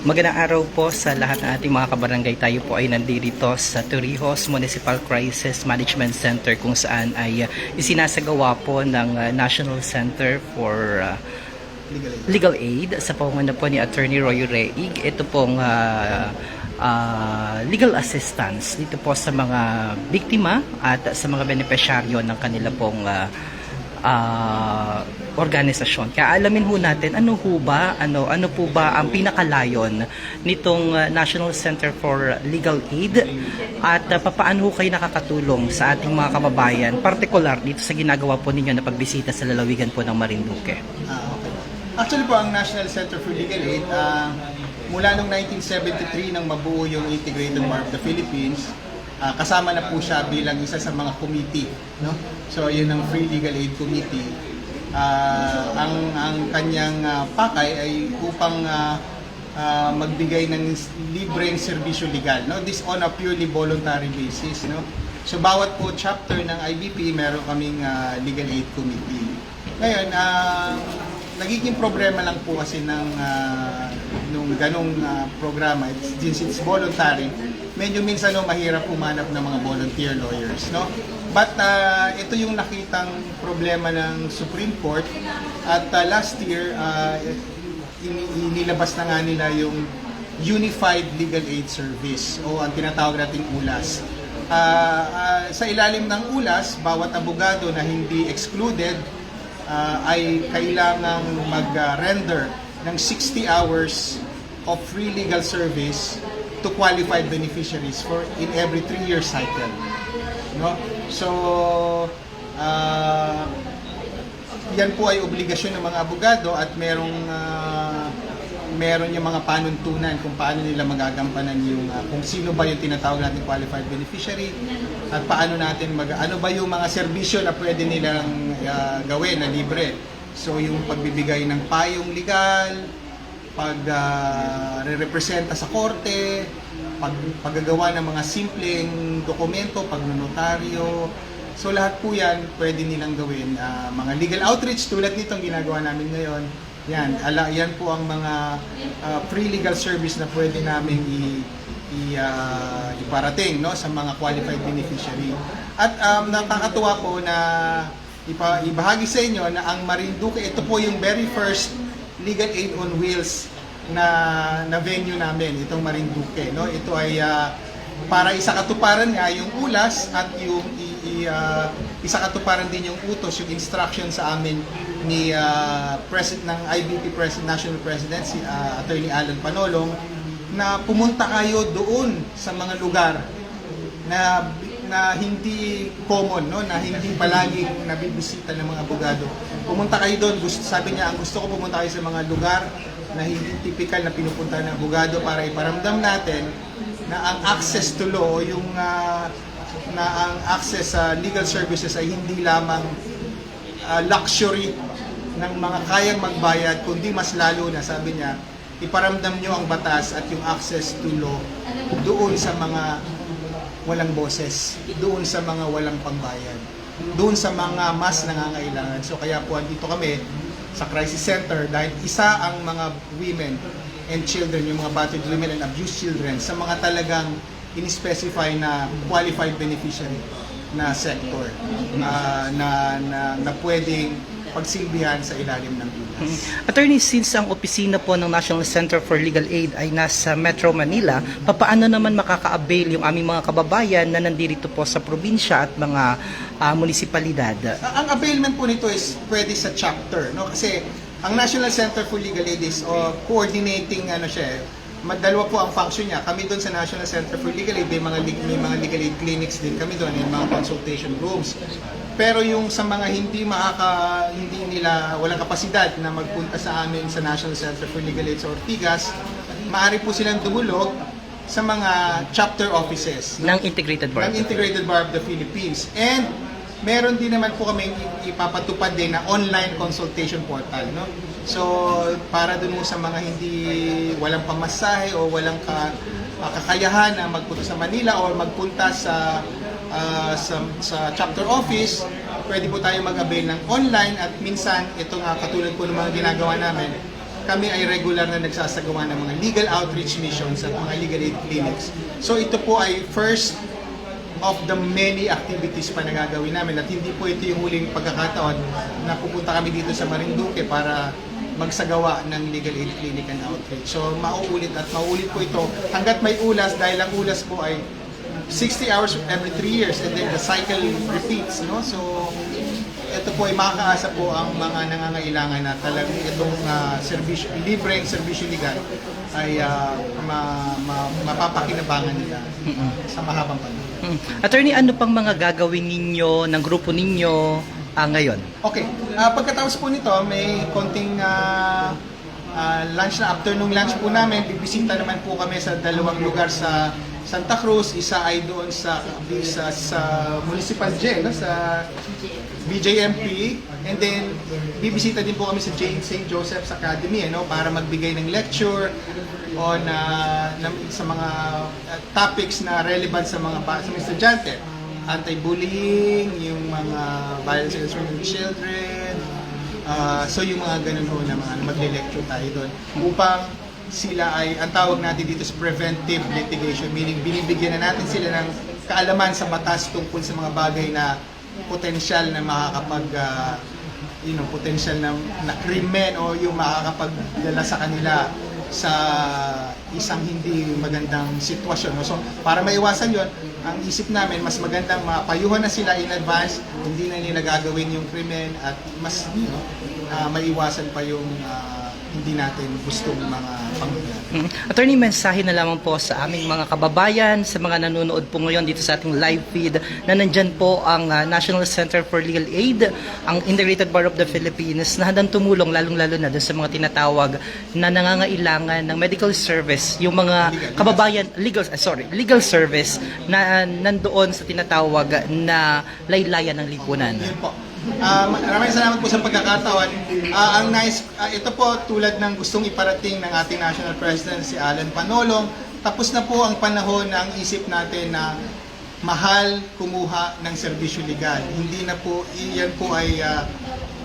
Magandang araw po sa lahat ng ating mga kabarangay. Tayo po ay nandito sa Torrijos Municipal Crisis Management Center kung saan ay isinasagawa po ng National Center for Legal Aid sa pamumuno po ni Attorney Roy Reig. Ito pong legal assistance dito po sa mga biktima at sa mga benepisyaryo ng kanila pong organisasyon. Kaya alamin ho natin ano po ba ang pinakalayon nitong National Center for Legal Aid at papaano ho kayo nakakatulong sa ating mga kababayan, particular dito sa ginagawa po ninyo na pagbisita sa lalawigan po ng Marinduque. Okay. Actually po, ang National Center for Legal Aid, mula noong 1973 nang mabuo yung Integrated Bar of the Philippines, kasama na po siya bilang isa sa mga committee, no? So yun ang Free Legal Aid Committee. Ang kanyang pakay ay upang magbigay ng libreng serbisyo legal, no? This on a purely voluntary basis, no? So bawat po chapter ng IBP meron kaming Legal Aid Committee. Ngayon, nagiging problema lang po kasi nung ganong programa, since it's voluntary, medyo minsan mahirap humanap ng mga volunteer lawyers, no? But ito yung nakitang problema ng Supreme Court at last year inilabas na nga nila yung Unified Legal Aid Service o ang tinatawag nating ULAS. Sa ilalim ng ULAS, bawat abogado na hindi excluded ay kailangang mag-render ng 60 hours of free legal service to qualified beneficiaries for in every 3-year cycle, no? So yan po ay obligasyon ng mga abogado at meron yung mga panuntunan kung paano nila magagampanan yung kung sino ba yung tinatawag natin qualified beneficiary at paano natin ano ba yung mga serbisyo na pwede nilang gawin na libre. So yung pagbibigay ng payong legal, re-representa sa korte, paggagawa ng mga simpleng dokumento, pagnonotaryo. So lahat po yan pwede nilang gawin. Mga legal outreach tulad nitong ginagawa namin ngayon. Yan po ang mga free legal service na pwede namin iparating, no, sa mga qualified beneficiary. At nakakatuwa po na ibahagi sa inyo na ang Marinduque, ito po yung very first legal aid on wheels na venue namin, itong Marinduque, no? Ito ay para isakatuparan nga yung ulas at yung isakatuparan din yung utos, yung instruction sa amin ni President ng IBP National President, si Attorney Alan Panolong, na pumunta kayo doon sa mga lugar na hindi common, no, na hindi palaging nabibisita ng mga abogado. Pumunta kayo doon, sabi niya, ang gusto ko pumunta kayo sa mga lugar na hindi typical na pinupunta ng abogado para iparamdam natin na ang access to law, yung na ang access sa legal services ay hindi lamang luxury ng mga kayang magbayad, kundi mas lalo na, sabi niya, iparamdam nyo ang batas at yung access to law doon sa mga walang boses, doon sa mga walang pangbayad, doon sa mga mas nangangailangan. So kaya po andito kami sa crisis center dahil isa ang mga women and children, yung mga battered women and abused children sa mga talagang in-specify na qualified beneficiary na sector na pwedeng pagsilbihan sa ilalim ng ULAS. Attorney, since ang opisina po ng National Center for Legal Aid ay nasa Metro Manila, paano naman makaka-avail yung aming mga kababayan na nandito po sa probinsya at mga munisipalidad? Ang availment po nito is pwede sa chapter, no? Kasi ang National Center for Legal Aid is coordinating dalawa po ang function niya. Kami doon sa National Center for Legal Aid, may mga legal aid clinics din kami doon, may mga consultation rooms. Pero yung sa mga walang kapasidad na magpunta sa amin sa National Center for Legal Aid sa Ortigas, maaari po silang dumulog sa mga chapter offices ng Integrated Bar of the Philippines. And meron din naman po kami ipapatupad din na online consultation portal, no? So para dun sa mga walang pamasahe o walang kakayahan na magpunta sa Manila o magpunta sa chapter office, pwede po tayo mag-avail ng online at minsan, ito nga katulad po ng mga ginagawa namin, kami ay regular na nagsasagawa ng mga legal outreach missions at mga legal aid clinics. So ito po ay first of the many activities pa na gagawin namin at hindi po ito yung huling pagkakataon na pupunta kami dito sa Marinduque para magsagawa ng legal aid clinic and outreach. So mauulit at mauulit po ito hanggat may ulas dahil ang ulas po ay 60 hours every 3 years and then the cycle repeats, no? So ito po ay makakaasa po ang mga nangangailangan na talagang itong serbisyo, libreng serbisyo legal ay mapapakinabangan nila sa mahabang panahon. Attorney, ano pang mga gagawin ninyo ng grupo ninyo ngayon? Okay, pagkatapos po nito, may konting lunch na afternoon lunch po namin. Bibisita naman po kami sa dalawang lugar sa Santa Cruz. Isa ay doon sa Municipal Jail, no? Sa BJMP. And then, bibisita din po kami sa St. Joseph's Academy, no? Para magbigay ng lecture on sa mga topics na relevant sa mga estudyante. Anti-bullying, yung mga violence against women and children. So yung mga ganun ho na mga magle-lecture tayo doon upang sila ay, ang tawag natin dito sa preventive litigation, meaning binibigyan na natin sila ng kaalaman sa batas tungkol sa mga bagay na potensyal na makakapag potensyal na krimen o yung makakapagdala sa kanila sa isang hindi magandang sitwasyon. So, para maiwasan yon, ang isip namin, mas magandang mapayuhan na sila in advance, hindi na nila gagawin yung krimen at mas maiwasan pa yung hindi natin gustong mga pangyayari. Attorney, mensahe na lamang po sa aming mga kababayan, sa mga nanonood po ngayon dito sa ating live feed, na nandyan po ang National Center for Legal Aid, ang Integrated Bar of the Philippines, na handang tumulong lalong-lalo na dun sa mga tinatawag na nangangailangan ng medical service, yung mga kababayan, legal service na nandoon sa tinatawag na laylayan ng lipunan. Yun po. Maraming salamat po sa pagkakataon. Ang nice, ito po tulad ng gustong iparating ng ating National President si Alan Panolong. Tapos na po ang panahon na ang isip natin na mahal kumuha ng serbisyo legal. Hindi na po, yan po ay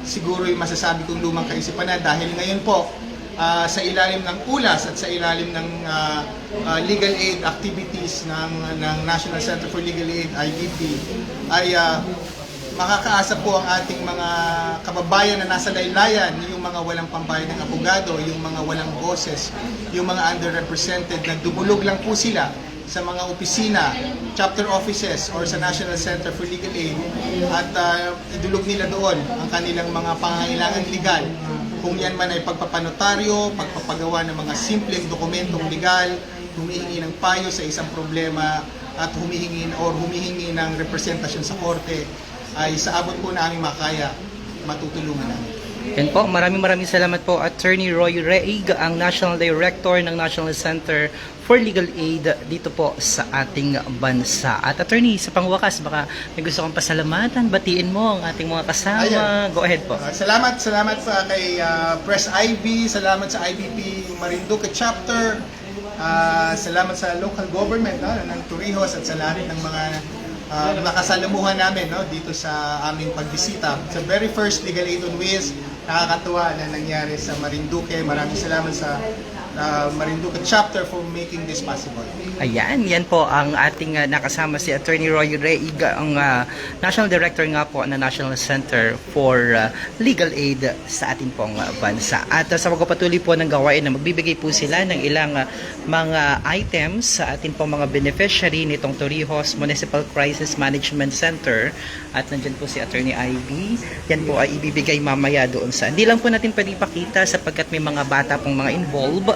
siguro yung masasabi kong lumang kaisipan na dahil ngayon po sa ilalim ng ulas at sa ilalim ng legal aid activities ng National Center for Legal Aid, IDP, ay makakaasa po ang ating mga kababayan na nasa laylayan, yung mga walang pambayad ng abogado, yung mga walang boses, yung mga underrepresented na dumulog lang po sila sa mga opisina, chapter offices, or sa National Center for Legal Aid at idulog nila doon ang kanilang mga pangangailangan legal. Kung yan man ay pagpapanotaryo, pagpapagawa ng mga simpleng dokumentong legal, humihingi ng payo sa isang problema at humihingi ng representasyon sa korte, ay sa abot po na aming makaya, matutulungan namin. Yan po, maraming salamat po Attorney Roy Reig, ang National Director ng National Center for Legal Aid dito po sa ating bansa. At Attorney, sa pangwakas, baka may gusto kang pasalamatan, batiin mo ang ating mga kasama. Ayan. Go ahead po. Salamat pa kay Press IB, salamat sa IBP Marinduque Chapter, salamat sa local government ng Torrijos at sa lahat ng mga nakasalamuhan namin dito sa aming pagbisita. Sa very first Legal Aid on Wheels, nakakatuwa na nangyari sa Marinduque. Maraming salamat sa Marinduque Chapter for making this possible. Ayan, yan po ang ating nakasama si Attorney Roy Reig, ang National Director nga po ng National Center for Legal Aid sa ating pong bansa. At sa pagpapatuloy po ng gawain na magbibigay po sila ng ilang mga items sa ating pong mga beneficiary nitong Torrijos Municipal Crisis Management Center. At nandyan po si Attorney Ivy. Yan po ay ibibigay mamaya doon sa. Hindi lang po natin pwede ipakita sapagkat may mga bata pong mga involved.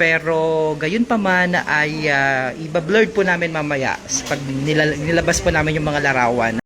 Pero gayon pa man ay iba-blurred po namin mamaya pag nilabas po namin yung mga larawan.